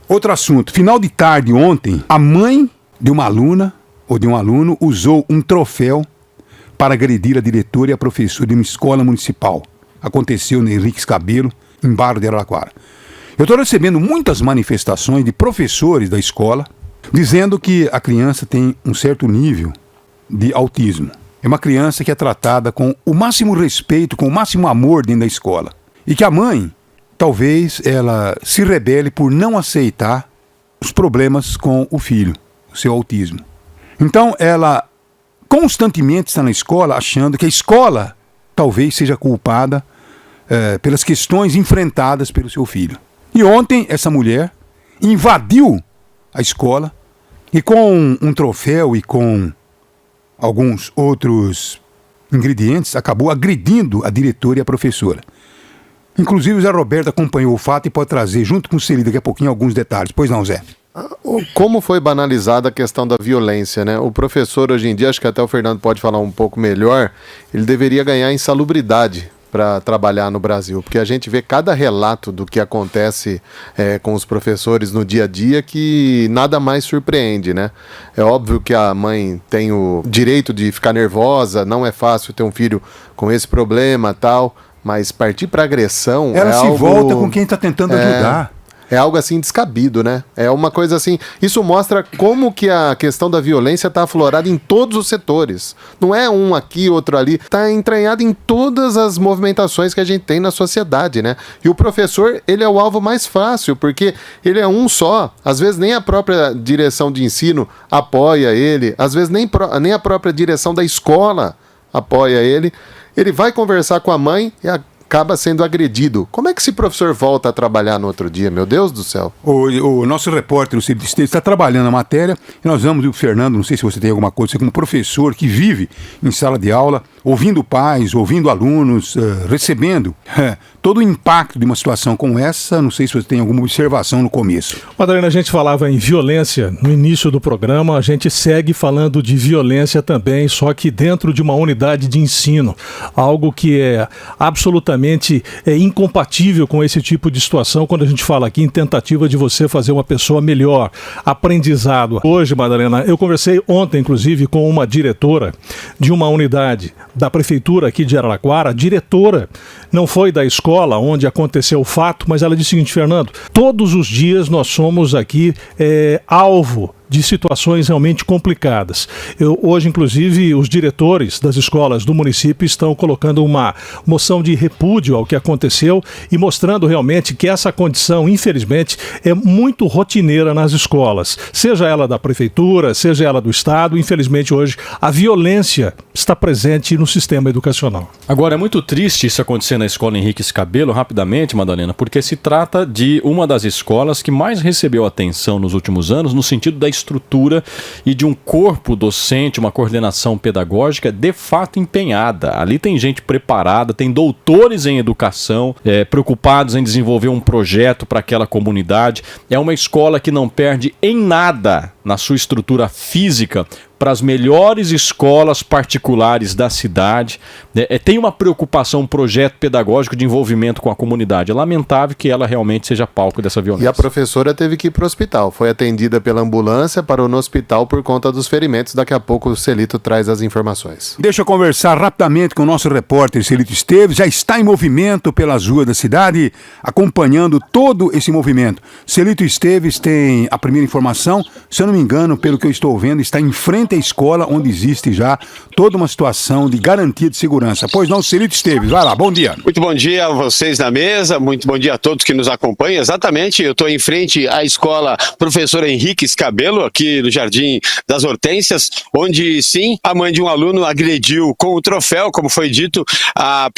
Outro assunto. Final de tarde ontem, a mãe de uma aluna ou de um aluno usou um troféu para agredir a diretora e a professora de uma escola municipal. Aconteceu no Henrique Scabelo, em Barra de Araraquara. Eu estou recebendo muitas manifestações de professores da escola dizendo que a criança tem um certo nível de autismo. É uma criança que é tratada com o máximo respeito, com o máximo amor dentro da escola. E que a mãe, talvez, ela se rebele por não aceitar os problemas com o filho, o seu autismo. Então, ela constantemente está na escola achando que a escola talvez seja culpada pelas questões enfrentadas pelo seu filho. E ontem, essa mulher invadiu a escola e com um troféu e com alguns outros ingredientes, acabou agredindo a diretora e a professora. Inclusive o Zé Roberto acompanhou o fato e pode trazer, junto com o Celi, daqui a pouquinho, alguns detalhes. Pois não, Zé? Como foi banalizada a questão da violência, né? O professor, hoje em dia, acho que até o Fernando pode falar um pouco melhor, ele deveria ganhar insalubridade para trabalhar no Brasil, porque a gente vê cada relato do que acontece com os professores no dia a dia que nada mais surpreende, né? É óbvio que a mãe tem o direito de ficar nervosa, não é fácil ter um filho com esse problema e tal, mas partir para agressão ela se volta com quem está tentando ajudar. É algo assim descabido, né? É uma coisa assim... Isso mostra como que a questão da violência está aflorada em todos os setores. Não é um aqui, outro ali. Está entranhado em todas as movimentações que a gente tem na sociedade, né? E o professor, ele é o alvo mais fácil, porque ele é um só. Às vezes nem a própria direção de ensino apoia ele. Às vezes nem a própria direção da escola apoia ele. Ele vai conversar com a mãe e acaba sendo agredido. Como é que esse professor volta a trabalhar no outro dia? Meu Deus do céu. O nosso repórter, o Celi Esteves, está trabalhando a matéria e nós vamos, o Fernando, não sei se você tem alguma coisa, você como professor que vive em sala de aula, ouvindo pais, ouvindo alunos, recebendo todo o impacto de uma situação como essa, não sei se você tem alguma observação no começo. Madalena, a gente falava em violência no início do programa, a gente segue falando de violência também, só que dentro de uma unidade de ensino, algo que é absolutamente incompatível com esse tipo de situação quando a gente fala aqui em tentativa de você fazer uma pessoa melhor, aprendizado. Hoje, Madalena, eu conversei ontem, inclusive, com uma diretora de uma unidade da prefeitura aqui de Araraquara, diretora, não foi da escola onde aconteceu o fato, mas ela disse o seguinte: Fernando, todos os dias nós somos aqui alvo de situações realmente complicadas. Hoje, inclusive, os diretores das escolas do município estão colocando uma moção de repúdio ao que aconteceu e mostrando realmente que essa condição, infelizmente, é muito rotineira nas escolas. Seja ela da prefeitura, seja ela do estado, infelizmente hoje a violência está presente no sistema educacional. Agora, é muito triste isso acontecer na escola Henrique Scabelo, rapidamente, Madalena, porque se trata de uma das escolas que mais recebeu atenção nos últimos anos, no sentido da estrutura e de um corpo docente, uma coordenação pedagógica de fato empenhada. Ali tem gente preparada, tem doutores em educação, preocupados em desenvolver um projeto para aquela comunidade. É uma escola que não perde em nada na sua estrutura física para as melhores escolas particulares da cidade. Tem uma preocupação, um projeto pedagógico de envolvimento com a comunidade. É lamentável que ela realmente seja palco dessa violência. E a professora teve que ir para o hospital. Foi atendida pela ambulância, parou no hospital por conta dos ferimentos. Daqui a pouco o Celito traz as informações. Deixa eu conversar rapidamente com o nosso repórter Celito Esteves. Já está em movimento pelas ruas da cidade, acompanhando todo esse movimento. Celito Esteves tem a primeira informação. Se eu não me engano, pelo que eu estou vendo, está em frente à escola onde existe já toda uma situação de garantia de segurança. Pois não, Celito Esteves, vai lá, bom dia. Muito bom dia a vocês na mesa, muito bom dia a todos que nos acompanham. Exatamente, eu estou em frente à escola Professor Henrique Scabelo, aqui no Jardim das Hortênsias, onde sim, a mãe de um aluno agrediu com o troféu, como foi dito,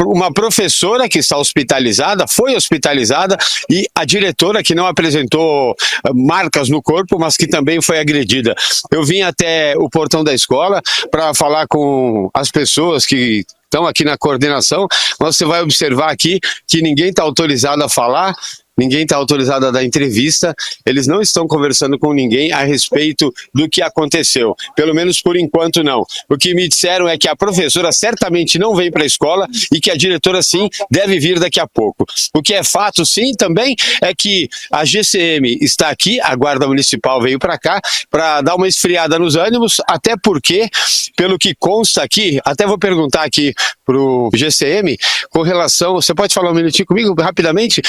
uma professora que está hospitalizada, foi hospitalizada, e a diretora que não apresentou marcas no corpo, mas que também foi agredida. Eu vim até o portão da escola para falar com as pessoas que estão aqui na coordenação. Você vai observar aqui que ninguém está autorizado a falar. ninguém está autorizado a dar entrevista, eles não estão conversando com ninguém a respeito do que aconteceu, pelo menos por enquanto não. O que me disseram é que a professora certamente não vem para a escola e que a diretora sim deve vir daqui a pouco. O que é fato sim também é que a GCM está aqui, a Guarda Municipal veio para cá para dar uma esfriada nos ânimos, até porque, pelo que consta aqui, até vou perguntar aqui pro GCM, com relação, você pode falar um minutinho comigo rapidamente?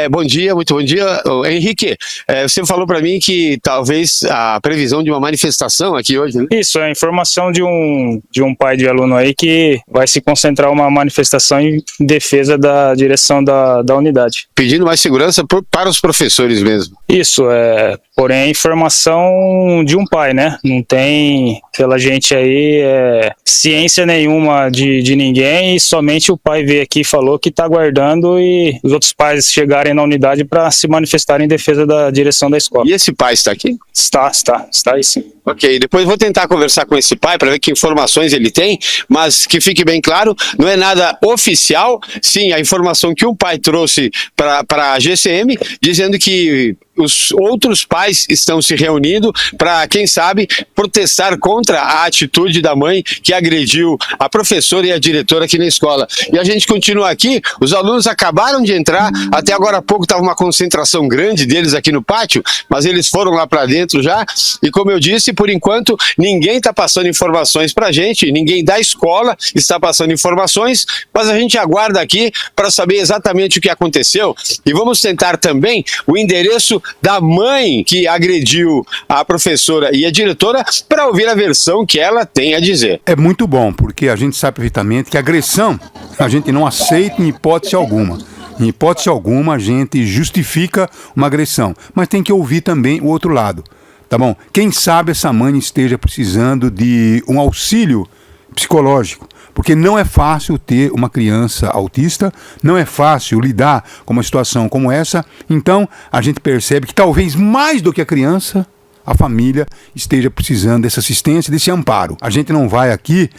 Bom dia, muito bom dia. Henrique, você falou para mim que talvez a previsão de uma manifestação aqui hoje, né? Isso, é a informação de um pai de aluno aí que vai se concentrar uma manifestação em defesa da direção da unidade. Pedindo mais segurança para os professores mesmo. Isso, porém a informação de um pai, né? Não tem pela gente aí ciência nenhuma de ninguém, e somente o pai veio aqui e falou que está aguardando e os outros pais chegarem na unidade para se manifestarem em defesa da direção da escola. E esse pai está aqui? Está aí sim. Ok, depois vou tentar conversar com esse pai para ver que informações ele tem, mas que fique bem claro, não é nada oficial, sim, a informação que o pai trouxe para a GCM, dizendo que os outros pais estão se reunindo para, quem sabe, protestar contra a atitude da mãe que agrediu a professora e a diretora aqui na escola. E a gente continua aqui, os alunos acabaram de entrar, até agora há pouco estava uma concentração grande deles aqui no pátio, mas eles foram lá para dentro já, e como eu disse, por enquanto, ninguém está passando informações para a gente, ninguém da escola está passando informações, mas a gente aguarda aqui para saber exatamente o que aconteceu, e vamos tentar também o endereço da mãe que agrediu a professora e a diretora para ouvir a versão que ela tem a dizer. É muito bom, porque a gente sabe perfeitamente que agressão a gente não aceita em hipótese alguma. Em hipótese alguma a gente justifica uma agressão, mas tem que ouvir também o outro lado, tá bom? Quem sabe essa mãe esteja precisando de um auxílio psicológico, porque não é fácil ter uma criança autista, não é fácil lidar com uma situação como essa, então a gente percebe que talvez mais do que a criança, a família esteja precisando dessa assistência, desse amparo. A gente não vai aqui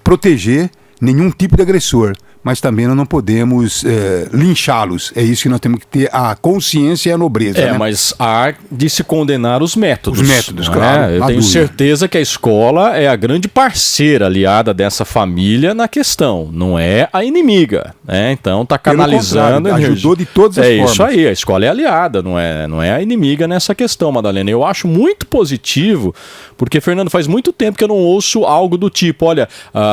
proteger nenhum tipo de agressor, mas também nós não podemos linchá-los. É isso que nós temos que ter a consciência e a nobreza. Né? Mas há de se condenar os métodos. Os métodos, claro. Eu tenho certeza que a escola é a grande parceira aliada dessa família na questão, não é a inimiga. Né? Então está canalizando. Ajudou de todas as formas. É isso aí, a escola é aliada, não é a inimiga nessa questão, Madalena. Eu acho muito positivo, porque, Fernando, faz muito tempo que eu não ouço algo do tipo, olha,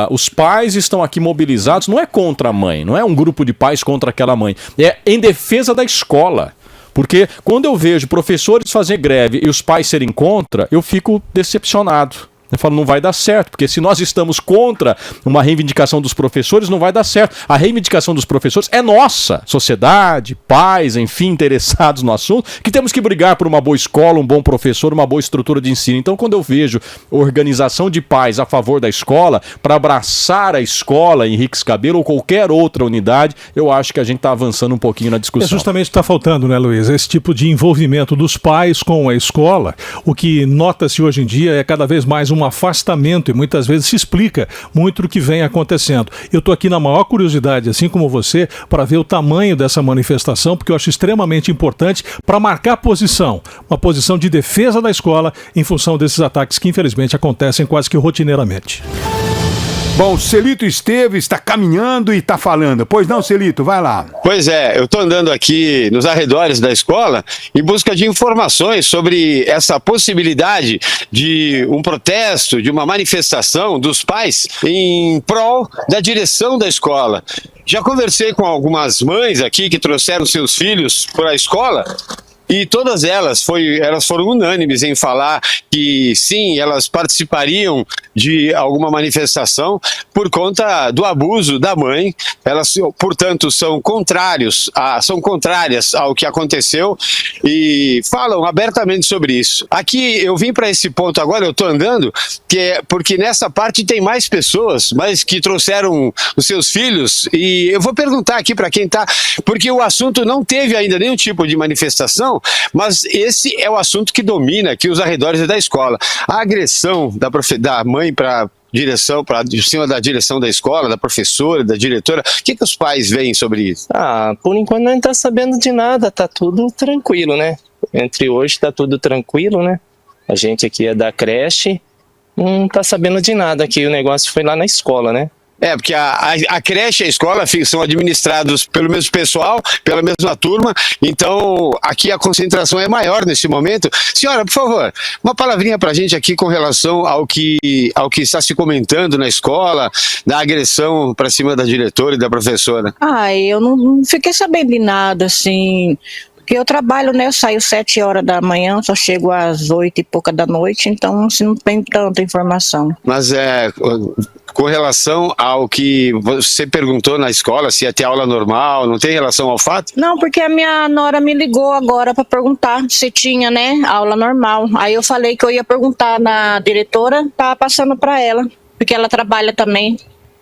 os pais estão aqui mobilizados, não é contra a mãe, não é um grupo de pais contra aquela mãe, é em defesa da escola. Porque quando eu vejo professores fazer greve e os pais serem contra, eu fico decepcionado. Eu falo, não vai dar certo, porque se nós estamos contra uma reivindicação dos professores, não vai dar certo. A reivindicação dos professores é nossa, sociedade, pais, enfim, interessados no assunto, que temos que brigar por uma boa escola, um bom professor, uma boa estrutura de ensino. Então, quando eu vejo organização de pais a favor da escola, para abraçar a escola, Henrique Scabelo ou qualquer outra unidade, eu acho que a gente está avançando um pouquinho na discussão. É justamente o que está faltando, né, Luiz? Esse tipo de envolvimento dos pais com a escola. O que nota-se hoje em dia é cada vez mais um afastamento, e muitas vezes se explica muito do que vem acontecendo. Eu estou aqui na maior curiosidade, assim como você, para ver o tamanho dessa manifestação, porque eu acho extremamente importante para marcar posição, uma posição de defesa da escola em função desses ataques que infelizmente acontecem quase que rotineiramente. Bom, Celito Esteves está caminhando e está falando. Pois não, Celito, vai lá. Pois é, eu estou andando aqui nos arredores da escola em busca de informações sobre essa possibilidade de um protesto, de uma manifestação dos pais em prol da direção da escola. Já conversei com algumas mães aqui que trouxeram seus filhos para a escola. E todas elas foram unânimes em falar que sim, elas participariam de alguma manifestação por conta do abuso da mãe. Elas, portanto, são contrárias ao que aconteceu e falam abertamente sobre isso. Aqui eu vim para esse ponto agora, eu estou andando, porque nessa parte tem mais pessoas, mas que trouxeram os seus filhos, e eu vou perguntar aqui para quem está, porque o assunto não teve ainda nenhum tipo de manifestação, mas esse é o assunto que domina aqui os arredores da escola. A agressão da mãe para direção, de cima da direção da escola, da professora, da diretora? O que os pais veem sobre isso? Por enquanto não tá sabendo de nada, tá tudo tranquilo, né? Entre hoje tá tudo tranquilo, né? A gente aqui é da creche, não tá sabendo de nada, que o negócio foi lá na escola, né? Porque a creche e a escola são administrados pelo mesmo pessoal, pela mesma turma, então aqui a concentração é maior nesse momento. Senhora, por favor, uma palavrinha pra gente aqui com relação ao que está se comentando na escola, da agressão pra cima da diretora e da professora. Eu não fiquei sabendo de nada, assim, porque eu trabalho, né, eu saio 7 horas da manhã, só chego às 8 e pouca da noite, então assim, não tem tanta informação. Mas com relação ao que você perguntou na escola, se ia ter aula normal, não tem relação ao fato? Não, porque a minha nora me ligou agora para perguntar se tinha, né, aula normal. Aí eu falei que eu ia perguntar na diretora, tá passando para ela, porque ela trabalha também.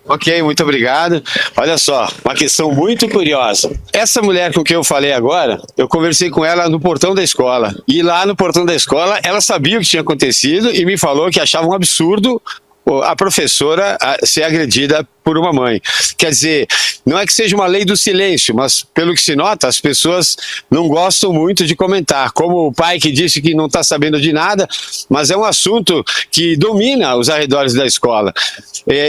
Ok, muito obrigado. Olha só, uma questão muito curiosa. Essa mulher com quem eu falei agora, eu conversei com ela no portão da escola. E lá no portão da escola, ela sabia o que tinha acontecido e me falou que achava um absurdo a professora ser agredida por uma mãe. Quer dizer, não é que seja uma lei do silêncio, mas pelo que se nota, as pessoas não gostam muito de comentar. Como o pai que disse que não está sabendo de nada, mas é um assunto que domina os arredores da escola.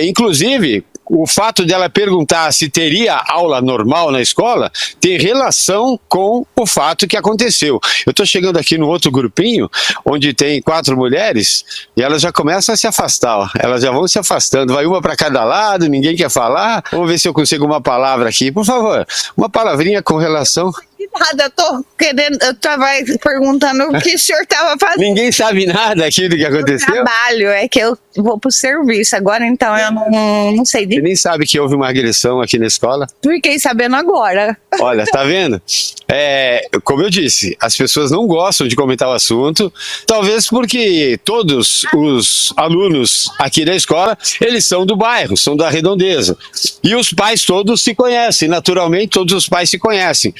Inclusive, o fato dela perguntar se teria aula normal na escola tem relação com o fato que aconteceu. Eu estou chegando aqui no outro grupinho, onde tem 4 mulheres, e elas já começam a se afastar. Ó. Elas já vão se afastando. Vai uma para cada lado, ninguém quer falar. Vamos ver se eu consigo uma palavra aqui. Por favor, uma palavrinha com relação... Nada, eu tô querendo, eu tava perguntando o que o senhor tava fazendo. Ninguém sabe nada aqui do que aconteceu? Trabalho, é que eu vou pro serviço agora, então eu não sei Você nem sabe que houve uma agressão aqui na escola? Fiquei sabendo agora. Olha, tá vendo? Como eu disse, as pessoas não gostam de comentar o assunto, talvez porque todos os alunos aqui da escola, eles são do bairro, são da redondeza. E os pais todos se conhecem, naturalmente todos os pais se conhecem.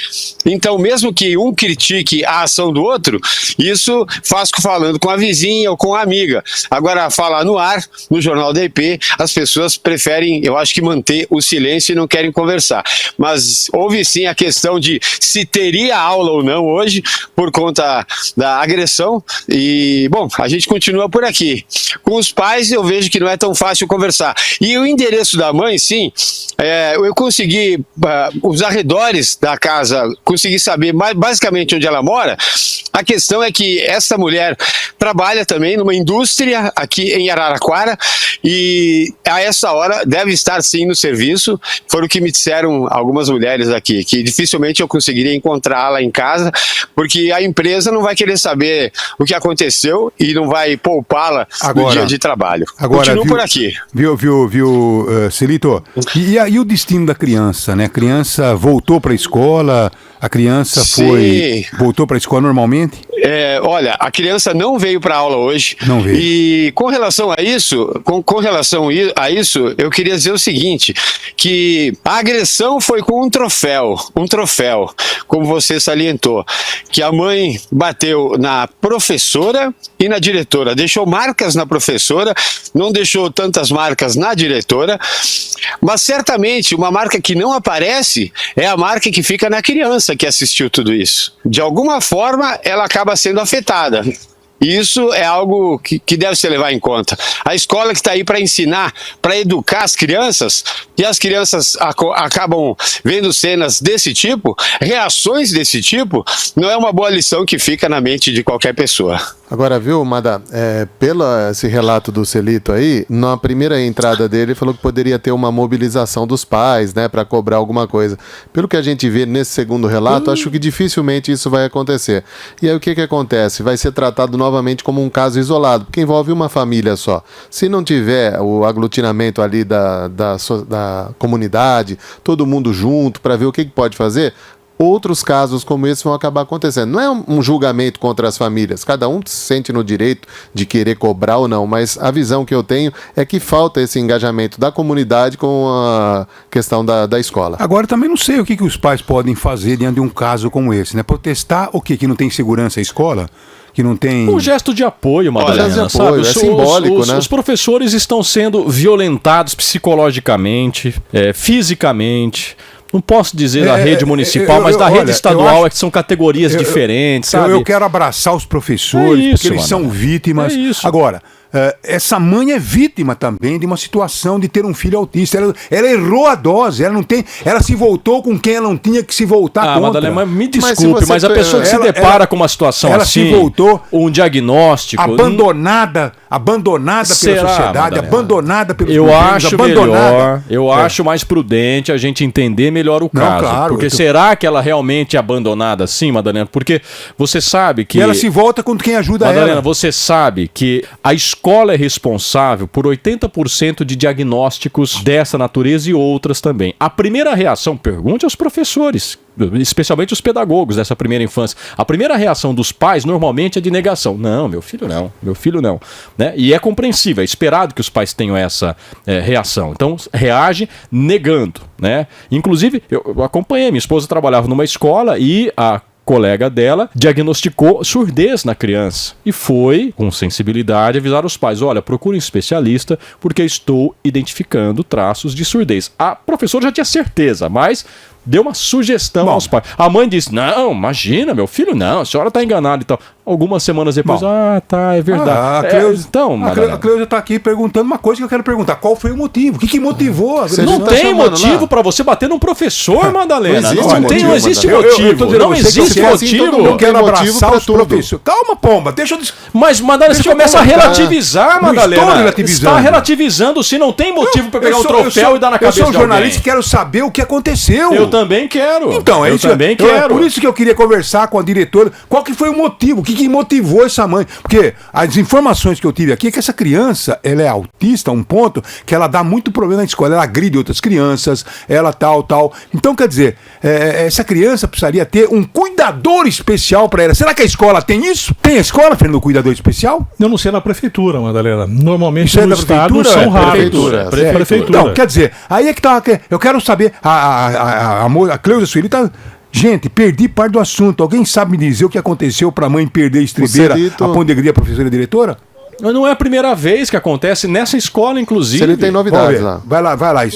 Então, mesmo que um critique a ação do outro, isso faz falando com a vizinha ou com a amiga. Agora, falar no ar, no Jornal da IP, as pessoas preferem, eu acho que manter o silêncio e não querem conversar. Mas houve sim a questão de se teria aula ou não hoje, por conta da agressão. E, bom, a gente continua por aqui. Com os pais, eu vejo que não é tão fácil conversar. E o endereço da mãe, sim, eu consegui, os arredores da casa, consegui saber basicamente onde ela mora. A questão é que essa mulher trabalha também numa indústria aqui em Araraquara e a essa hora deve estar sim no serviço. Foi o que me disseram algumas mulheres aqui, que dificilmente eu conseguiria encontrá-la em casa, porque a empresa não vai querer saber o que aconteceu e não vai poupá-la no dia de trabalho. Continuo por aqui. Viu, Celito? E o destino da criança, né? A criança voltou para a escola, a criança voltou para a escola normalmente? Olha, a criança não veio para aula hoje. Não veio. E com relação a isso, eu queria dizer o seguinte, que a agressão foi com um troféu, como você salientou, que a mãe bateu na professora e na diretora, deixou marcas na professora, não deixou tantas marcas na diretora, mas certamente uma marca que não aparece é a marca que fica na criança que assistiu tudo isso. De alguma forma, ela acaba sendo afetada. Isso é algo que deve se levar em conta. A escola que está aí para ensinar, para educar as crianças, e as crianças acabam vendo cenas desse tipo, reações desse tipo, não é uma boa lição que fica na mente de qualquer pessoa. Agora, viu, Mada, pelo esse relato do Celito aí, na primeira entrada dele, ele falou que poderia ter uma mobilização dos pais, né, para cobrar alguma coisa. Pelo que a gente vê nesse segundo relato, acho que dificilmente isso vai acontecer. E aí o que acontece? Vai ser tratado novamente como um caso isolado, porque envolve uma família só. Se não tiver o aglutinamento ali da comunidade, todo mundo junto, para ver o que pode fazer, outros casos como esse vão acabar acontecendo. Não é um julgamento contra as famílias, cada um se sente no direito de querer cobrar ou não, mas a visão que eu tenho é que falta esse engajamento da comunidade com a questão da escola. Agora, também não sei o que os pais podem fazer diante de um caso como esse, né? Protestar o quê? Que não tem segurança a escola? Que não tem... Um gesto de apoio, Madalena, gesto de apoio, sabe? é simbólico, né? Os professores estão sendo violentados psicologicamente, fisicamente. Não posso dizer da rede municipal, mas da rede estadual é que são categorias diferentes, sabe? Eu quero abraçar os professores, porque eles são vítimas. Agora, essa mãe é vítima também de uma situação de ter um filho autista. Ela errou a dose, ela se voltou com quem ela não tinha que se voltar contra. Madalena, mas me desculpe, mas a pessoa que se depara com uma situação ela assim, se voltou um diagnóstico... Abandonada pela sociedade, Madalena? abandonada pelos Eu governos, acho abandonada. acho mais prudente a gente entender melhor o caso. Claro, porque será que ela realmente é abandonada assim, Madalena? Porque você sabe que... E ela se volta contra quem ajuda Madalena, ela. você sabe que a escola é responsável por 80% de diagnósticos dessa natureza e outras também. A primeira reação, pergunte aos professores, especialmente os pedagogos dessa primeira infância. A primeira reação dos pais normalmente é de negação. Não, meu filho não. Né? E é compreensível, é esperado que os pais tenham essa reação. Então, reage negando. Né? Inclusive, eu acompanhei, minha esposa trabalhava numa escola e a colega dela diagnosticou surdez na criança e foi, com sensibilidade, avisar os pais: olha, procure um especialista porque estou identificando traços de surdez. A professora já tinha certeza, mas deu uma sugestão aos pais. A mãe disse: não, imagina, meu filho não, a senhora está enganada e tal. Algumas semanas depois, tá, é verdade. A Cleusa está aqui perguntando uma coisa que eu quero perguntar: qual foi o motivo? O que motivou? Não tem motivo para você bater num professor, Madalena. Não existe motivo. Não existe motivo. Eu quero abraçar os professores. Calma, pomba, deixa eu... Mas, Madalena, você começa a relativizar, Madalena. Você está relativizando se não tem motivo para pegar um troféu e dar na cabeça de alguém. Eu sou jornalista e quero saber o que aconteceu. Eu também quero. Então, é isso. Por isso que eu queria conversar com a diretora. Qual que foi o motivo? O que motivou essa mãe? Porque as informações que eu tive aqui é que essa criança, ela é autista, um ponto que ela dá muito problema na escola. Ela agride outras crianças, ela tal. Então, quer dizer, essa criança precisaria ter um cuidador especial para ela. Será que a escola tem isso? Tem a escola, Fernando, um cuidador especial? Eu não sei na prefeitura, Madalena. Normalmente isso no estado são raros. Prefeitura. Então, quer dizer, aí é que tá. Eu quero saber, a Cleusa Sueli tá... Gente, perdi parte do assunto. Alguém sabe me dizer o que aconteceu para a mãe perder a estribeira, a Pondegria, a professora e diretora? Não é a primeira vez que acontece nessa escola, inclusive. Ele tem novidades lá. Vai lá. Vai,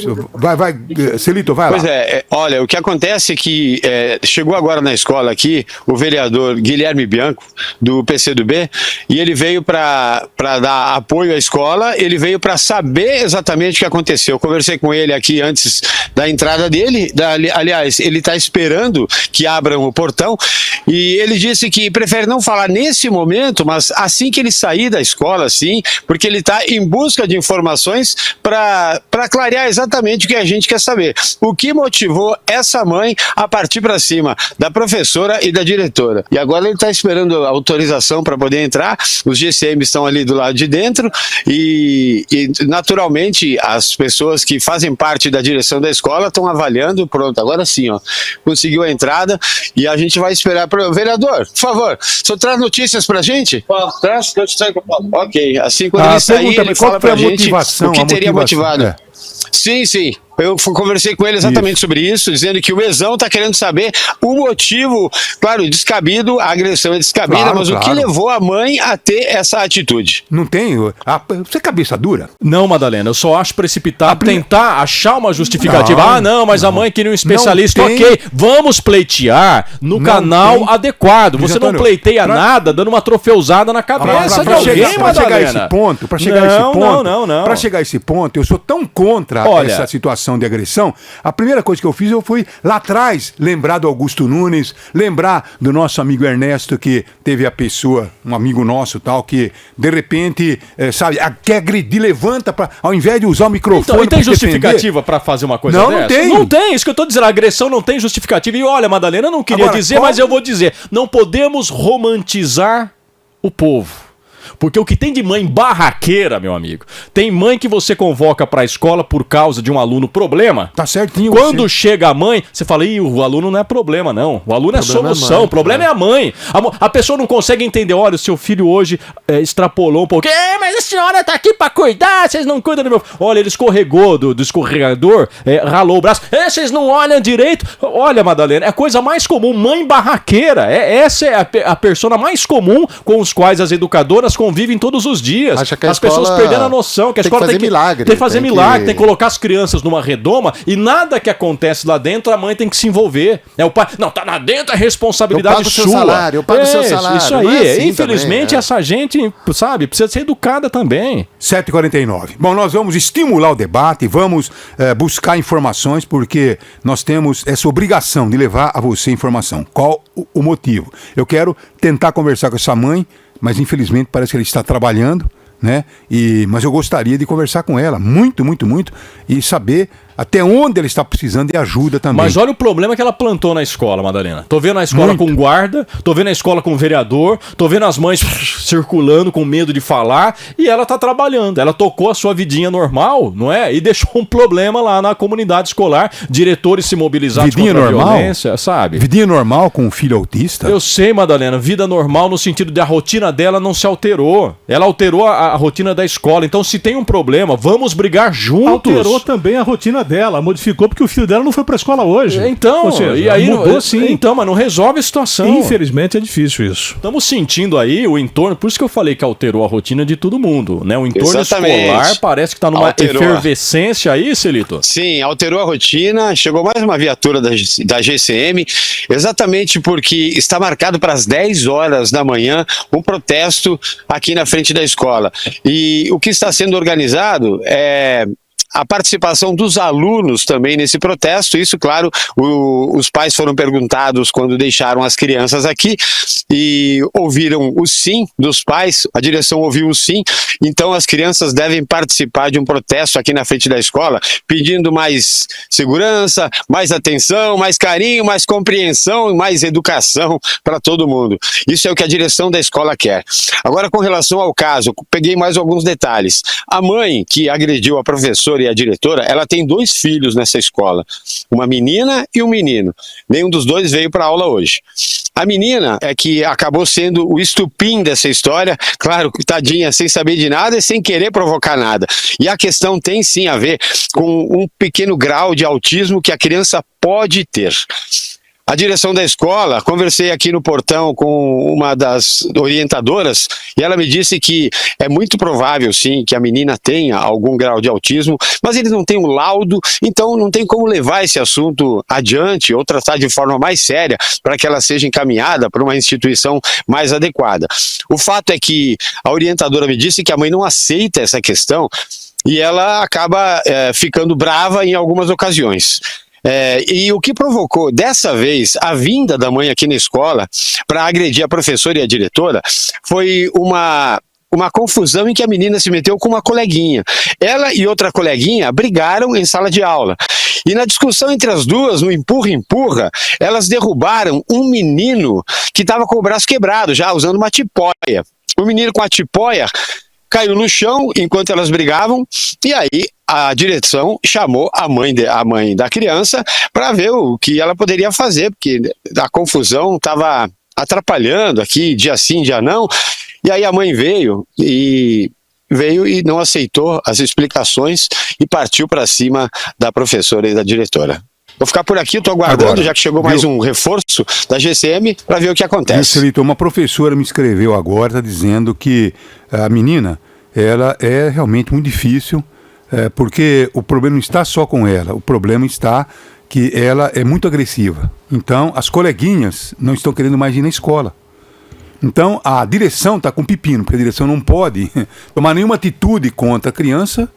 Celito, vai lá. Pois olha, o que acontece é que chegou agora na escola aqui o vereador Guilherme Bianco, do PCdoB, e ele veio para dar apoio à escola, ele veio para saber exatamente o que aconteceu. Eu conversei com ele aqui antes da entrada dele, aliás, ele está esperando que abram o portão, e ele disse que prefere não falar nesse momento, mas assim que ele sair da escola, sim, porque ele está em busca de informações para clarear exatamente o que a gente quer saber. O que motivou essa mãe a partir para cima da professora e da diretora. E agora ele está esperando a autorização para poder entrar, os GCM estão ali do lado de dentro e naturalmente as pessoas que fazem parte da direção da escola estão avaliando. Pronto, agora sim, conseguiu a entrada e a gente vai esperar. Vereador, por favor, o senhor traz notícias para a gente? Traz, que eu te trago, Paulo. Ok, assim quando ele sair, ele fala pra gente o que teria motivado. Sim. Eu conversei com ele exatamente sobre isso, dizendo que o Ezão está querendo saber o motivo, claro, descabido, a agressão é descabida, mas o que levou a mãe a ter essa atitude? Não tem? Você é cabeça dura? Não, Madalena, eu só acho precipitado tentar achar uma justificativa. Mas a mãe queria um especialista. Ok, vamos pleitear no canal adequado. Você não pleiteia nada dando uma trofeuzada na cabeça de alguém, Madalena. Para chegar a esse ponto, eu sou tão contra essa situação de agressão. A primeira coisa que eu fiz, eu fui lá atrás lembrar do Augusto Nunes, lembrar do nosso amigo Ernesto, que teve a pessoa, um amigo nosso tal, que de repente, quer agredir, levanta ao invés de usar o microfone. Então, e tem justificativa para fazer uma coisa dessa? Não tem, isso que eu tô dizendo, a agressão não tem justificativa. E olha, Madalena, eu não queria dizer, mas eu vou dizer, não podemos romantizar o povo. Porque o que tem de mãe barraqueira, meu amigo, tem mãe que você convoca pra escola por causa de um aluno problema. Tá certinho. Quando chega a mãe, você fala, ih, o aluno não é problema, não. O aluno é solução, o problema é a mãe. A pessoa não consegue entender, olha, o seu filho hoje extrapolou um pouco. Mas a senhora tá aqui pra cuidar, vocês não cuidam do meu... Olha, ele escorregou do escorregador, ralou o braço. Vocês não olham direito. Olha, Madalena, é a coisa mais comum, mãe barraqueira. Essa é a persona mais comum com os quais as educadoras convivem todos os dias. Acha que as pessoas perdendo a noção que a escola tem que milagre. Tem que fazer milagre, tem que colocar as crianças numa redoma e nada que acontece lá dentro a mãe tem que se envolver. O pai, não, tá lá dentro, é responsabilidade sua. Eu pago o seu salário. Isso aí. Assim infelizmente, também, essa gente, sabe, precisa ser educada também. 7h49. Bom, nós vamos estimular o debate, vamos buscar informações, porque nós temos essa obrigação de levar a você informação. Qual o motivo? Eu quero tentar conversar com essa mãe, mas infelizmente parece que ela está trabalhando, né? Mas eu gostaria de conversar com ela, muito, muito, muito, e saber até onde ela está precisando de ajuda também. Mas olha o problema que ela plantou na escola, Madalena. Tô vendo a escola com guarda, tô vendo a escola com vereador, tô vendo as mães circulando com medo de falar, e ela tá trabalhando. Ela tocou a sua vidinha normal, não é? E deixou um problema lá na comunidade escolar, diretores se mobilizados vidinha contra normal? A violência, sabe? Vidinha normal com um filho autista? Eu sei, Madalena, vida normal no sentido de a rotina dela não se alterou. Ela alterou a rotina da escola. Então, se tem um problema, vamos brigar juntos. Alterou também a rotina dela, modificou porque o filho dela não foi pra escola hoje. Então, ou seja, e aí mudou sim. Então, mas não resolve a situação. Infelizmente é difícil isso. Estamos sentindo aí o entorno, por isso que eu falei que alterou a rotina de todo mundo, né? O entorno escolar parece que está numa efervescência aí, Celito. Sim, alterou a rotina, chegou mais uma viatura da GCM, exatamente porque está marcado para as 10 horas da manhã um protesto aqui na frente da escola. E o que está sendo organizado é a participação dos alunos também nesse protesto. Isso, claro, os pais foram perguntados quando deixaram as crianças aqui e ouviram o sim dos pais, a direção ouviu o sim, então as crianças devem participar de um protesto aqui na frente da escola, pedindo mais segurança, mais atenção, mais carinho, mais compreensão e mais educação para todo mundo. Isso é o que a direção da escola quer. Agora, com relação ao caso, peguei mais alguns detalhes. A mãe que agrediu a professora e a diretora, ela tem 2 filhos nessa escola, uma menina e um menino. Nenhum dos dois veio para aula hoje. A menina é que acabou sendo o estupim dessa história, claro, tadinha, sem saber de nada e sem querer provocar nada. E a questão tem sim a ver com um pequeno grau de autismo que a criança pode ter. A direção da escola, conversei aqui no portão com uma das orientadoras e ela me disse que é muito provável sim que a menina tenha algum grau de autismo, mas eles não têm um laudo, então não tem como levar esse assunto adiante ou tratar de forma mais séria para que ela seja encaminhada para uma instituição mais adequada. O fato é que a orientadora me disse que a mãe não aceita essa questão e ela acaba ficando brava em algumas ocasiões. E o que provocou, dessa vez, a vinda da mãe aqui na escola para agredir a professora e a diretora foi uma confusão em que a menina se meteu com uma coleguinha. Ela e outra coleguinha brigaram em sala de aula. E na discussão entre as duas, no empurra-empurra, elas derrubaram um menino que estava com o braço quebrado, já usando uma tipóia. O menino com a tipóia caiu no chão enquanto elas brigavam, e aí a direção chamou a mãe da criança para ver o que ela poderia fazer, porque a confusão estava atrapalhando aqui, dia sim, dia não. E aí a mãe veio e não aceitou as explicações e partiu para cima da professora e da diretora. Vou ficar por aqui, estou aguardando, agora, já que chegou mais um reforço da GCM, para ver o que acontece. Celito, uma professora me escreveu agora, está dizendo que a menina, ela é realmente muito difícil, porque o problema não está só com ela, o problema está que ela é muito agressiva. Então, as coleguinhas não estão querendo mais ir na escola. Então, a direção está com pepino, porque a direção não pode tomar nenhuma atitude contra a criança,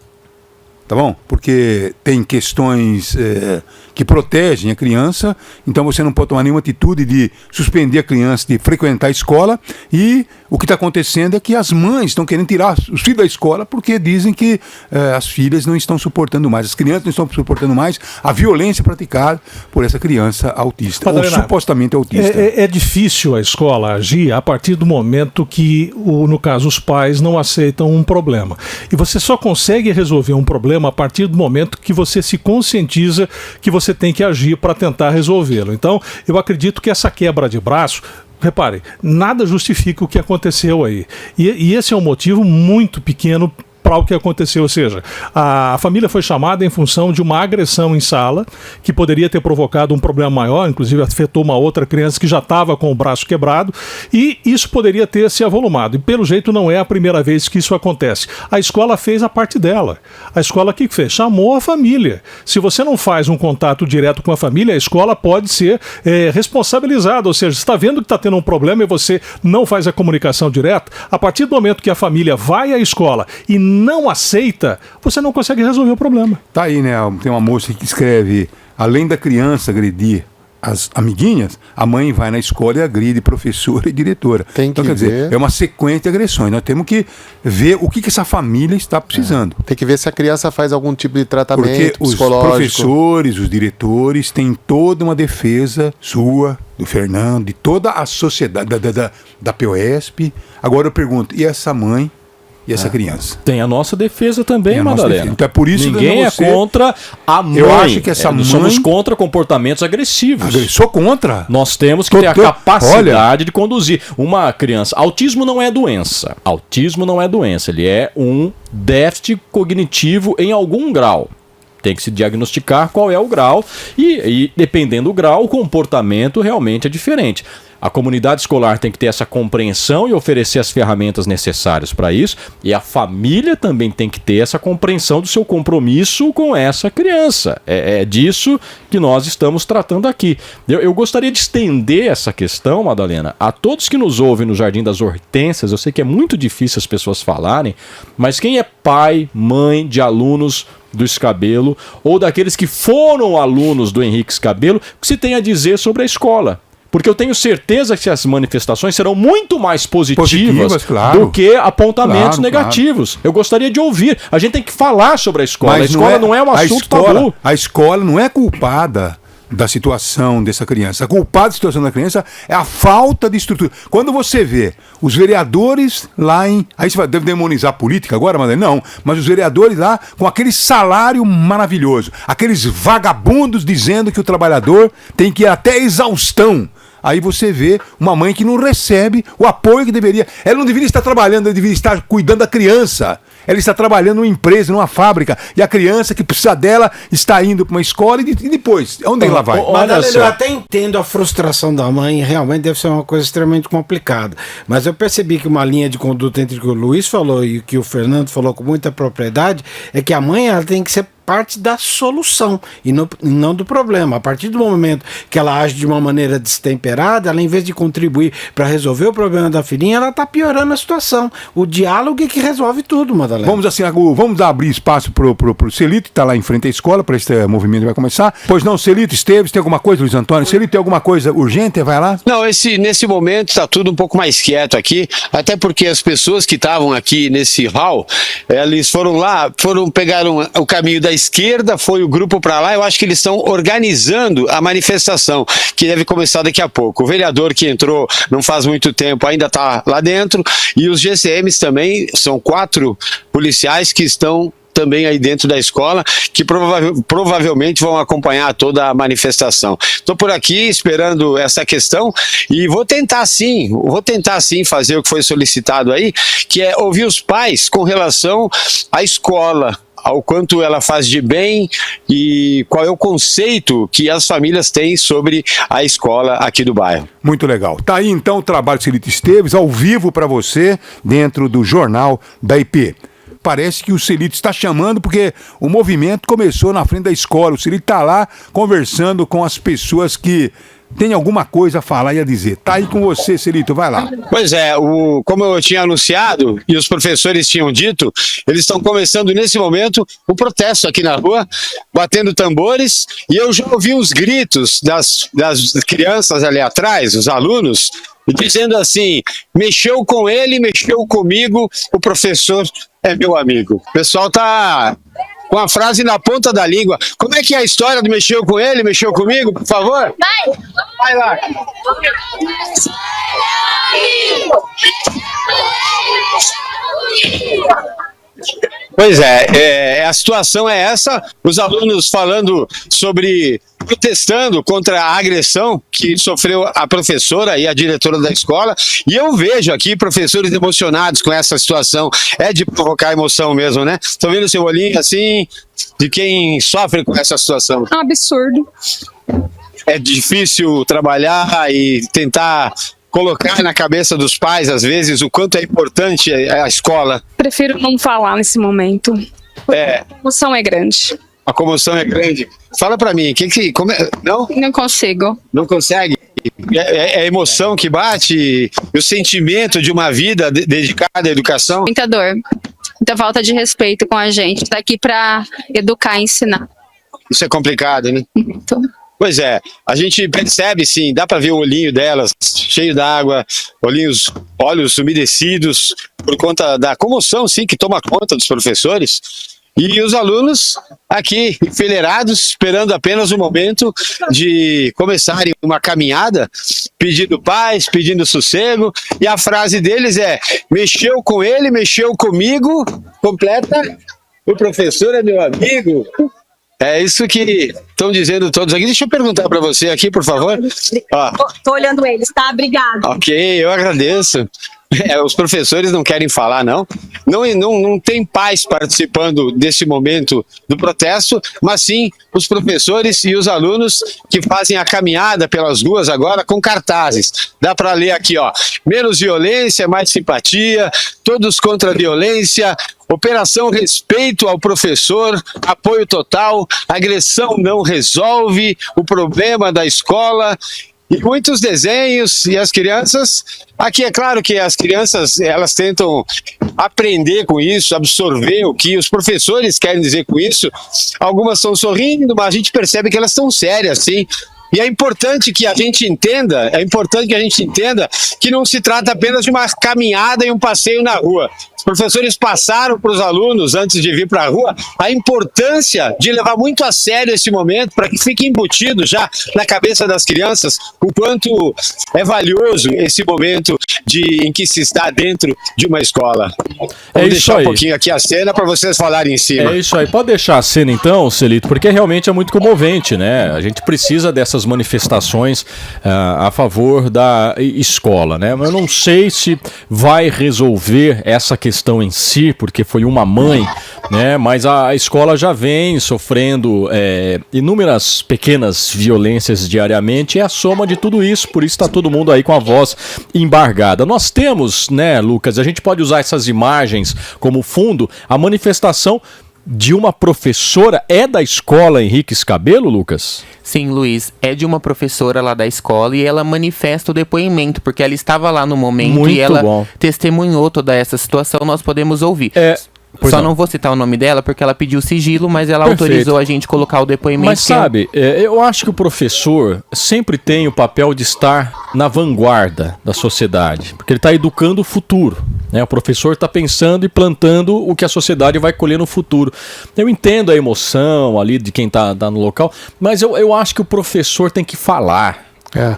tá bom? Porque tem questões que protegem a criança, então você não pode tomar nenhuma atitude de suspender a criança de frequentar a escola, e o que está acontecendo é que as mães estão querendo tirar os filhos da escola porque dizem que as filhas não estão suportando mais, as crianças não estão suportando mais a violência praticada por essa criança autista, ou supostamente autista. É difícil a escola agir a partir do momento que, no caso, os pais não aceitam um problema. E você só consegue resolver um problema a partir do momento que você se conscientiza que você tem que agir para tentar resolvê-lo. Então, eu acredito que essa quebra de braço, repare, nada justifica o que aconteceu aí. E esse é um motivo muito pequeno para o que aconteceu, ou seja, a família foi chamada em função de uma agressão em sala que poderia ter provocado um problema maior, inclusive afetou uma outra criança que já estava com o braço quebrado, e isso poderia ter se avolumado, e pelo jeito não é a primeira vez que isso acontece. A escola fez a parte dela. A escola o que fez? Chamou a família. Se você não faz um contato direto com a família, a escola pode ser responsabilizada, ou seja, você está vendo que está tendo um problema e você não faz a comunicação direta, a partir do momento que a família vai à escola e não aceita, você não consegue resolver o problema. Tá aí, né? Tem uma moça que escreve: além da criança agredir as amiguinhas, a mãe vai na escola e agride professora e diretora. Tem que então, quer dizer, é uma sequência de agressões. Nós temos que ver o que essa família está precisando. Tem que ver se a criança faz algum tipo de tratamento porque psicológico. Os professores, os diretores têm toda uma defesa sua, do Fernando, de toda a sociedade, da POSP. Agora eu pergunto, e essa mãe e essa criança? Tem a nossa defesa também, Madalena. Então é por isso ninguém é contra a mãe. Eu acho que essa mãe... somos contra comportamentos agressivos. Sou contra. Nós temos que ter a capacidade de conduzir. Uma criança... Autismo não é doença. Autismo não é doença. Ele é um déficit cognitivo em algum grau. Tem que se diagnosticar qual é o grau e dependendo do grau, o comportamento realmente é diferente. A comunidade escolar tem que ter essa compreensão e oferecer as ferramentas necessárias para isso, e a família também tem que ter essa compreensão do seu compromisso com essa criança. É disso que nós estamos tratando aqui. Eu gostaria de estender essa questão, Madalena, a todos que nos ouvem no Jardim das Hortênsias. Eu sei que é muito difícil as pessoas falarem, mas quem é pai, mãe de alunos do Scabelo ou daqueles que foram alunos do Henrique Scabelo, o que se tem a dizer sobre a escola? Porque eu tenho certeza que as manifestações serão muito mais positivas claro, do que apontamentos negativos. Claro. Eu gostaria de ouvir. A gente tem que falar sobre a escola. Mas a escola não é um assunto tabu. A escola não é culpada da situação dessa criança. A culpada da situação da criança é a falta de estrutura. Quando você vê os vereadores lá em... Aí você deve demonizar a política agora, mas não. Mas os vereadores lá com aquele salário maravilhoso. Aqueles vagabundos dizendo que o trabalhador tem que ir até exaustão. Aí você vê uma mãe que não recebe o apoio que deveria. Ela não deveria estar trabalhando, ela deveria estar cuidando da criança. Ela está trabalhando numa empresa, numa fábrica, e a criança que precisa dela está indo para uma escola e depois, onde ela vai? Mas eu até entendo a frustração da mãe, realmente deve ser uma coisa extremamente complicada. Mas eu percebi que uma linha de conduta entre o que o Luiz falou e o que o Fernando falou com muita propriedade é que a mãe ela tem que ser parte da solução e não do problema. A partir do momento que ela age de uma maneira destemperada, ela, em vez de contribuir para resolver o problema da filhinha, ela está piorando a situação. O diálogo é que resolve tudo, Madalena. Vamos abrir espaço pro Celito, que está lá em frente à escola, para esse movimento que vai começar. Pois não, Celito, Esteves, tem alguma coisa, Luiz Antônio? Celito, tem alguma coisa urgente? Vai lá? Não, nesse momento está tudo um pouco mais quieto aqui, até porque as pessoas que estavam aqui nesse hall, eles foram lá, pegaram o caminho da esquerda, foi o grupo para lá. Eu acho que eles estão organizando a manifestação, que deve começar daqui a pouco. O vereador que entrou não faz muito tempo ainda está lá dentro, e os GCMs também, são 4 policiais que estão também aí dentro da escola, que provavelmente vão acompanhar toda a manifestação. Estou por aqui esperando essa questão e vou tentar sim fazer o que foi solicitado aí, que é ouvir os pais com relação à escola, ao quanto ela faz de bem e qual é o conceito que as famílias têm sobre a escola aqui do bairro. Muito legal. Tá aí então o trabalho de Celito Esteves, ao vivo para você, dentro do Jornal da IP. Parece que o Celito está chamando porque o movimento começou na frente da escola. O Celito está lá conversando com as pessoas que tem alguma coisa a falar e a dizer. Tá aí com você, Celito, vai lá. Pois é, como eu tinha anunciado e os professores tinham dito, eles estão começando nesse momento o protesto aqui na rua, batendo tambores, e eu já ouvi uns gritos das crianças ali atrás, os alunos, dizendo assim: mexeu com ele, mexeu comigo, o professor é meu amigo. O pessoal tá com a frase na ponta da língua. Como é que é a história do mexeu com ele, mexeu comigo, por favor? Vai lá. Pois é, a situação é essa, os alunos falando protestando contra a agressão que sofreu a professora e a diretora da escola, e eu vejo aqui professores emocionados com essa situação, é de provocar emoção mesmo, né? Estão vendo seu olhinho assim, de quem sofre com essa situação? É um absurdo. É difícil trabalhar e tentar colocar na cabeça dos pais, às vezes, o quanto é importante a escola. Prefiro não falar nesse momento. É. A emoção é grande. A comoção é grande. Fala pra mim, não? Não consigo. Não consegue? É a emoção que bate, o sentimento de uma vida dedicada à educação? Muita dor, muita falta de respeito com a gente. Tá aqui pra educar e ensinar. Isso é complicado, né? Muito. Pois é, a gente percebe sim, dá para ver o olhinho delas cheio d'água, olhos umedecidos por conta da comoção sim que toma conta dos professores, e os alunos aqui enfileirados esperando apenas o momento de começarem uma caminhada, pedindo paz, pedindo sossego, e a frase deles é: mexeu com ele, mexeu comigo, completa, o professor é meu amigo. É isso que estão dizendo todos aqui. Deixa eu perguntar para você aqui, por favor. Tô olhando eles, tá? Obrigada. Ok, eu agradeço. Os professores não querem falar, não. Não tem pais participando desse momento do protesto, mas sim os professores e os alunos que fazem a caminhada pelas ruas agora com cartazes. Dá para ler aqui, ó: menos violência, mais simpatia, todos contra a violência, Operação Respeito ao Professor, apoio total, agressão não resolve o problema da escola, e muitos desenhos. E as crianças, aqui é claro que as crianças, elas tentam aprender com isso, absorver o que os professores querem dizer com isso. Algumas estão sorrindo, mas a gente percebe que elas estão sérias, sim. E é importante que a gente entenda, que não se trata apenas de uma caminhada e um passeio na rua. Os professores passaram para os alunos, antes de vir para a rua, a importância de levar muito a sério esse momento, para que fique embutido já na cabeça das crianças o quanto é valioso esse momento em que se está dentro de uma escola. Vamos deixar um pouquinho aqui a cena para vocês falarem em cima. É isso aí. Pode deixar a cena então, Celito, porque realmente é muito comovente, né? A gente precisa dessas manifestações a favor da escola, né? Eu não sei se vai resolver essa questão em si, porque foi uma mãe, né? Mas a escola já vem sofrendo inúmeras pequenas violências diariamente, é a soma de tudo isso, por isso está todo mundo aí com a voz embargada. Nós temos, né, Lucas, a gente pode usar essas imagens como fundo, a manifestação de uma professora da escola Henrique Scabelo, Lucas? Sim, Luiz, é de uma professora lá da escola e ela manifesta o depoimento, porque ela estava lá no momento. Muito e ela testemunhou toda essa situação, nós podemos ouvir. Só não vou citar o nome dela porque ela pediu sigilo, mas ela autorizou a gente colocar o depoimento. Mas sabe, eu acho que o professor sempre tem o papel de estar na vanguarda da sociedade, porque ele está educando o futuro, né? O professor está pensando e plantando o que a sociedade vai colher no futuro. Eu entendo a emoção ali de quem está no local, mas eu acho que o professor tem que falar.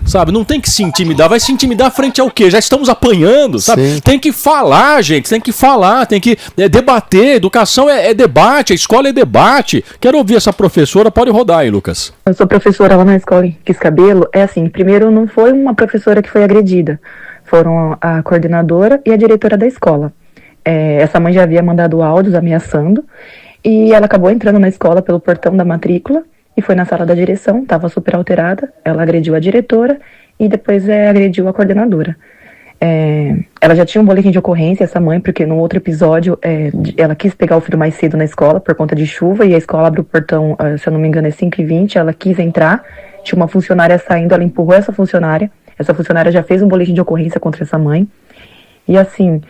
Sabe, não tem que se intimidar. Vai se intimidar frente ao quê? Já estamos apanhando, sabe? Sim. Tem que falar, gente, tem que falar, tem que debater. Educação é debate, a escola é debate. Quero ouvir essa professora, pode rodar aí, Lucas. Eu sou professora lá na escola Henrique Scabelo. É assim, primeiro não foi uma professora que foi agredida, foram a coordenadora e a diretora da escola. Essa mãe já havia mandado áudios ameaçando e ela acabou entrando na escola pelo portão da matrícula e foi na sala da direção, estava super alterada, ela agrediu a diretora e depois agrediu a coordenadora. Ela já tinha um boletim de ocorrência, essa mãe, porque no outro episódio ela quis pegar o filho mais cedo na escola por conta de chuva e a escola abre o portão, se eu não me engano é 5h20, ela quis entrar, tinha uma funcionária saindo, ela empurrou essa funcionária já fez um boletim de ocorrência contra essa mãe. E assim,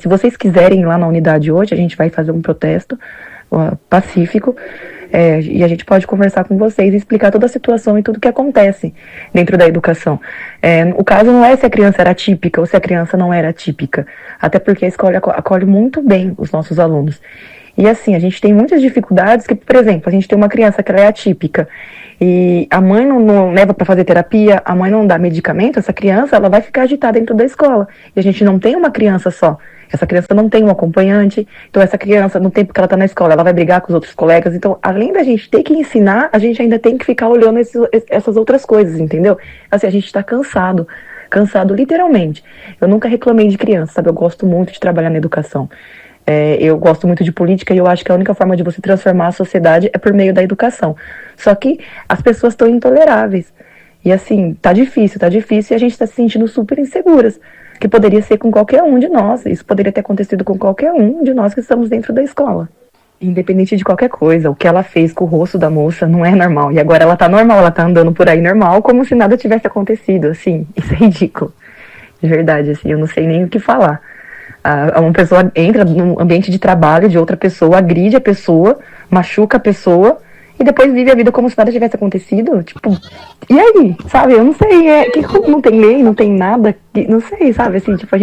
se vocês quiserem ir lá na unidade hoje, a gente vai fazer um protesto pacífico, e a gente pode conversar com vocês e explicar toda a situação e tudo que acontece dentro da educação. O caso não é se a criança era atípica ou se a criança não era atípica, até porque a escola acolhe muito bem os nossos alunos. E assim, a gente tem muitas dificuldades que, por exemplo, a gente tem uma criança que ela é atípica e a mãe não leva para fazer terapia, a mãe não dá medicamento, essa criança ela vai ficar agitada dentro da escola. E a gente não tem uma criança só. Essa criança não tem um acompanhante, então essa criança, no tempo que ela está na escola, ela vai brigar com os outros colegas. Então, além da gente ter que ensinar, a gente ainda tem que ficar olhando essas outras coisas, entendeu? Assim, a gente está cansado literalmente. Eu nunca reclamei de criança, sabe? Eu gosto muito de trabalhar na educação. Eu gosto muito de política e eu acho que a única forma de você transformar a sociedade é por meio da educação. Só que as pessoas estão intoleráveis. E assim, tá difícil e a gente está se sentindo super inseguras. Que poderia ser com qualquer um de nós. Isso poderia ter acontecido com qualquer um de nós que estamos dentro da escola. Independente de qualquer coisa, o que ela fez com o rosto da moça não é normal. E agora ela tá normal, ela tá andando por aí normal, como se nada tivesse acontecido. Assim, isso é ridículo. De verdade, assim, eu não sei nem o que falar. Uma pessoa entra no ambiente de trabalho de outra pessoa, agride a pessoa, machuca a pessoa e depois vive a vida como se nada tivesse acontecido. Tipo, e aí? Sabe? Eu não sei. Não tem lei, não tem nada. Não sei, sabe? Assim, tipo, a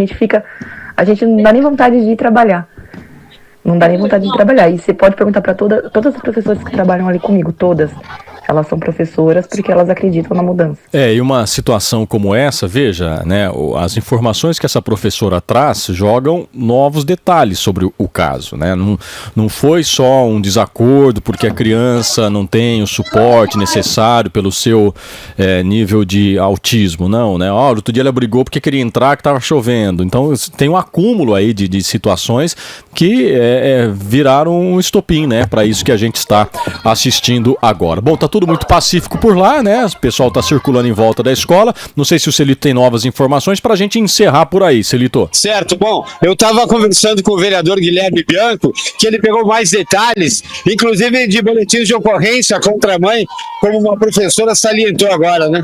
gente não dá nem vontade de ir trabalhar. Não dá nem vontade de trabalhar. E você pode perguntar para todas as professoras que trabalham ali comigo, todas. Elas são professoras porque elas acreditam na mudança. E uma situação como essa, veja, né, as informações que essa professora traz jogam novos detalhes sobre o caso, né? Não foi só um desacordo porque a criança não tem o suporte necessário pelo seu nível de autismo, não, né? Outro dia ela brigou porque queria entrar que estava chovendo. Então tem um acúmulo aí de situações que viraram um estopim, né, para isso que a gente está assistindo agora. Bom, tá tudo muito pacífico por lá, né? O pessoal tá circulando em volta da escola. Não sei se o Celito tem novas informações pra gente encerrar por aí, Celito. Certo, bom, eu tava conversando com o vereador Guilherme Bianco, que ele pegou mais detalhes, inclusive de boletins de ocorrência contra a mãe, como uma professora salientou agora, né?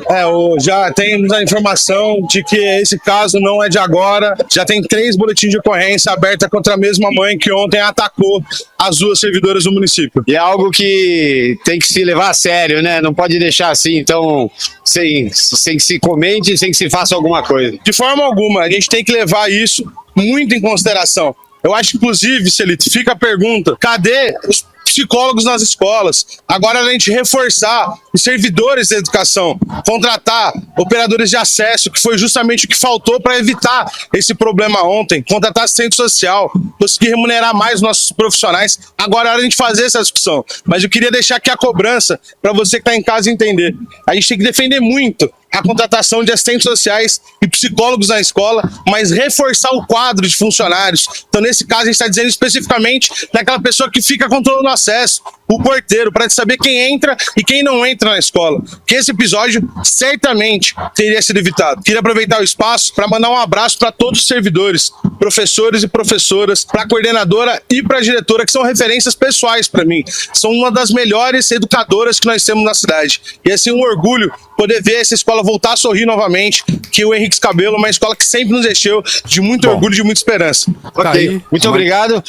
Já temos a informação de que esse caso não é de agora, já tem 3 boletins de ocorrência aberta contra a mesma mãe que ontem atacou as 2 servidoras do município. E é algo que tem que se levar a sério, né? Não pode deixar assim, então, sem que se comente, sem que se faça alguma coisa. De forma alguma, a gente tem que levar isso muito em consideração. Eu acho que, inclusive, Celito, fica a pergunta, cadê os psicólogos nas escolas? Agora a gente reforçar os servidores da educação, contratar operadores de acesso, que foi justamente o que faltou para evitar esse problema ontem, contratar assistente social, conseguir remunerar mais os nossos profissionais. Agora é hora de a gente fazer essa discussão. Mas eu queria deixar aqui a cobrança para você que está em casa entender. A gente tem que defender muito a contratação de assistentes sociais e psicólogos na escola, mas reforçar o quadro de funcionários. Então, nesse caso, a gente está dizendo especificamente daquela pessoa que fica controlando o acesso, o porteiro, para saber quem entra e quem não entra na escola. Que esse episódio certamente teria sido evitado. Queria aproveitar o espaço para mandar um abraço para todos os servidores, professores e professoras, para a coordenadora e para a diretora, que são referências pessoais para mim. São uma das melhores educadoras que nós temos na cidade. E assim, um orgulho poder ver essa escola voltar a sorrir novamente, que o Henrique Scabelo é uma escola que sempre nos encheu de muito orgulho e de muita esperança. Ok, muito obrigado.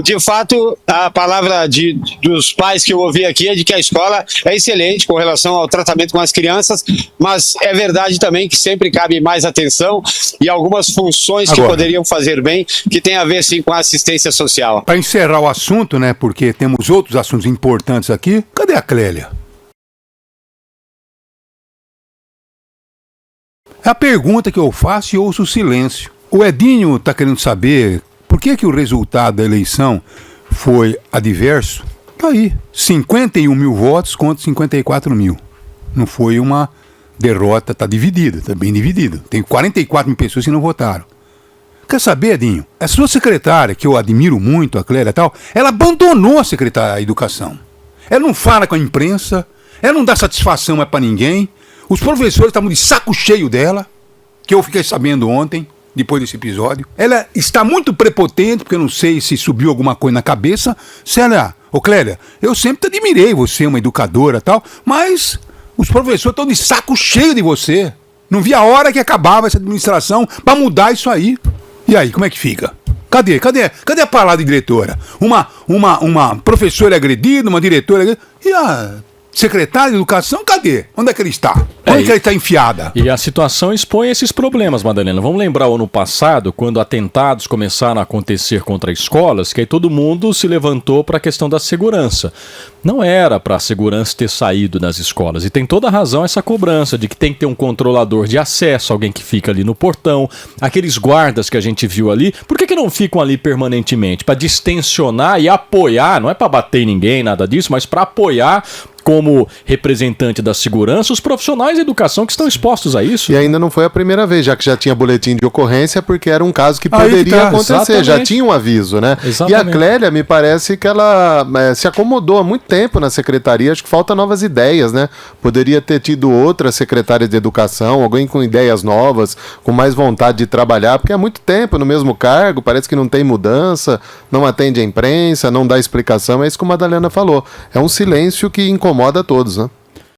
De fato, a palavra dos pais que eu ouvi aqui é de que a escola é excelente com relação ao tratamento com as crianças, mas é verdade também que sempre cabe mais atenção e algumas funções que poderiam fazer bem, que tem a ver sim com a assistência social. Para encerrar o assunto, né, porque temos outros assuntos importantes aqui, cadê a Clélia? É a pergunta que eu faço e ouço o silêncio. O Edinho está querendo saber por que o resultado da eleição foi adverso. Tá aí, 51 mil votos contra 54 mil. Não foi uma derrota, tá dividida, tá bem dividido. Tem 44 mil pessoas que não votaram. Quer saber, Edinho? A sua secretária, que eu admiro muito, a Clélia e tal, ela abandonou a secretária da Educação. Ela não fala com a imprensa, ela não dá satisfação mais para ninguém. Os professores estavam de saco cheio dela, que eu fiquei sabendo ontem, depois desse episódio. Ela está muito prepotente, porque eu não sei se subiu alguma coisa na cabeça. Célia, Clélia, eu sempre te admirei, você é uma educadora e tal, mas Os professores estão de saco cheio de você. Não vi a hora que acabava essa administração para mudar isso aí. E aí, como é que fica? Cadê a palavra de diretora? Uma professora agredida, uma diretora agredida. E a secretária de educação, cadê? Onde é que ele está? Onde é que ele está enfiada? E a situação expõe esses problemas, Madalena. Vamos lembrar o ano passado, quando atentados começaram a acontecer contra escolas, que aí todo mundo se levantou para a questão da segurança. Não era para a segurança ter saído das escolas. E tem toda a razão essa cobrança de que tem que ter um controlador de acesso, alguém que fica ali no portão, aqueles guardas que a gente viu ali. Por que não ficam ali permanentemente? Para distensionar e apoiar, não é para bater em ninguém, nada disso, mas para apoiar como representante da segurança, os profissionais da educação que estão expostos a isso. E ainda não foi a primeira vez, já que já tinha boletim de ocorrência, porque era um caso que poderia acontecer, exatamente. Já tinha um aviso, né? Exatamente. E a Clélia, me parece que ela se acomodou há muito tempo na secretaria, acho que falta novas ideias, né? Poderia ter tido outra secretária de educação, alguém com ideias novas, com mais vontade de trabalhar, porque há muito tempo no mesmo cargo, parece que não tem mudança, não atende a imprensa, não dá explicação, é isso que a Madalena falou. É um silêncio que incomoda a todos, né?